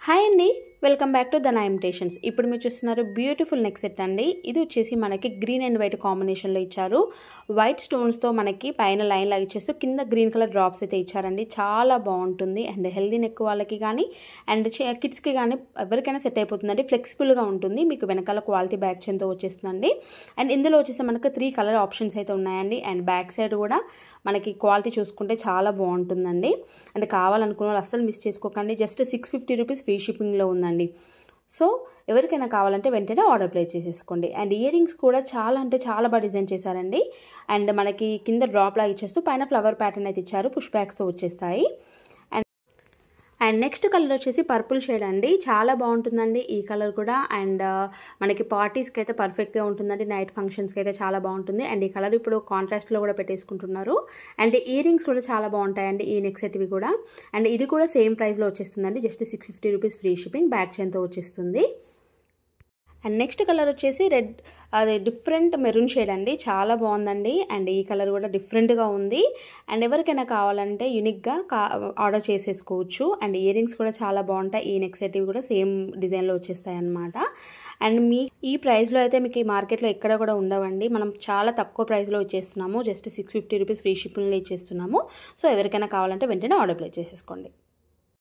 Hi అండి, welcome back to the నైమ్టేషన్స్. ఇప్పుడు మీరు చూస్తున్నారు బ్యూటిఫుల్ నెక్ సెట్ అండి. ఇది వచ్చేసి మనకి గ్రీన్ అండ్ వైట్ కాంబినేషన్లో ఇచ్చారు. వైట్ స్టోన్స్తో మనకి పైన లైన్ లాగా ఇచ్చేస్తూ కింద గ్రీన్ కలర్ డ్రాప్స్ అయితే ఇచ్చారండి. చాలా బాగుంటుంది అండ్ హెల్దీ నెక్ వాళ్ళకి కానీ అండ్ కిడ్స్కి కానీ ఎవరికైనా సెట్ అయిపోతుందండి. ఫ్లెక్సిబుల్గా ఉంటుంది. మీకు వెనకాల క్వాలిటీ బ్యాక్ చైన్తో వచ్చేస్తుందండి. అండ్ ఇందులో వచ్చేసి మనకు 3 కలర్ ఆప్షన్స్ అయితే ఉన్నాయండి. అండ్ బ్యాక్ సైడ్ కూడా మనకి క్వాలిటీ చూసుకుంటే చాలా బాగుంటుందండి. అండ్ కావాలనుకున్న వాళ్ళు అస్సలు మిస్ చేసుకోకండి. జస్ట్ 650 రూపీస్ ఫ్రీ షిప్పింగ్లో ఉందండి. సో ఎవరికైనా కావాలంటే వెంటనే ఆర్డర్ ప్లేస్ చేసేసుకోండి. అండ్ ఇయర్ రింగ్స్ కూడా చాలా అంటే చాలా బాగా డిజైన్ చేశారండి. అండ్ మనకి కింద డ్రాప్ లాగా ఇచ్చేస్తూ పైన ఫ్లవర్ ప్యాటర్న్ అయితే ఇచ్చారు. పుష్ బ్యాక్స్తో వచ్చేస్తాయి. అండ్ నెక్స్ట్ కలర్ వచ్చేసి పర్పుల్ షేడ్ అండి. చాలా బాగుంటుందండి ఈ కలర్ కూడా. అండ్ మనకి పార్టీస్కి అయితే పర్ఫెక్ట్గా ఉంటుందండి. నైట్ ఫంక్షన్స్కి అయితే చాలా బాగుంటుంది. అండ్ ఈ కలర్ ఇప్పుడు కాంట్రాస్ట్లో కూడా పెట్టేసుకుంటున్నారు. అండ్ ఇయర్ రింగ్స్ కూడా చాలా బాగుంటాయండి ఈ నెక్ సెట్వి కూడా. అండ్ ఇది కూడా సేమ్ ప్రైస్లో వచ్చేస్తుందండి. Just 650 rupees free shipping, back చైన్తో వచ్చేస్తుంది. అండ్ నెక్స్ట్ కలర్ వచ్చేసి రెడ్, అది డిఫరెంట్ మెరూన్ షేడ్ అండి. చాలా బాగుందండి. అండ్ ఈ కలర్ కూడా డిఫరెంట్గా ఉంది. అండ్ ఎవరికైనా కావాలంటే యూనిక్గా ఆర్డర్ చేసేసుకోవచ్చు. అండ్ ఇయర్ రింగ్స్ కూడా చాలా బాగుంటాయి. ఈ నెక్ సెట్ కూడా సేమ్ డిజైన్లో వచ్చేస్తాయి అన్నమాట. అండ్ ఈ ప్రైస్లో అయితే మీకు ఈ మార్కెట్లో ఎక్కడ కూడా ఉండవండి. మనం చాలా తక్కువ ప్రైస్లో ఇచ్చేస్తున్నాము. జస్ట్ 650 రూపీస్ ఫ్రీ షిప్పింగ్లో ఇచ్చేస్తున్నాము. సో ఎవరికైనా కావాలంటే వెంటనే ఆర్డర్ ప్లేస్ చేసేసుకోండి.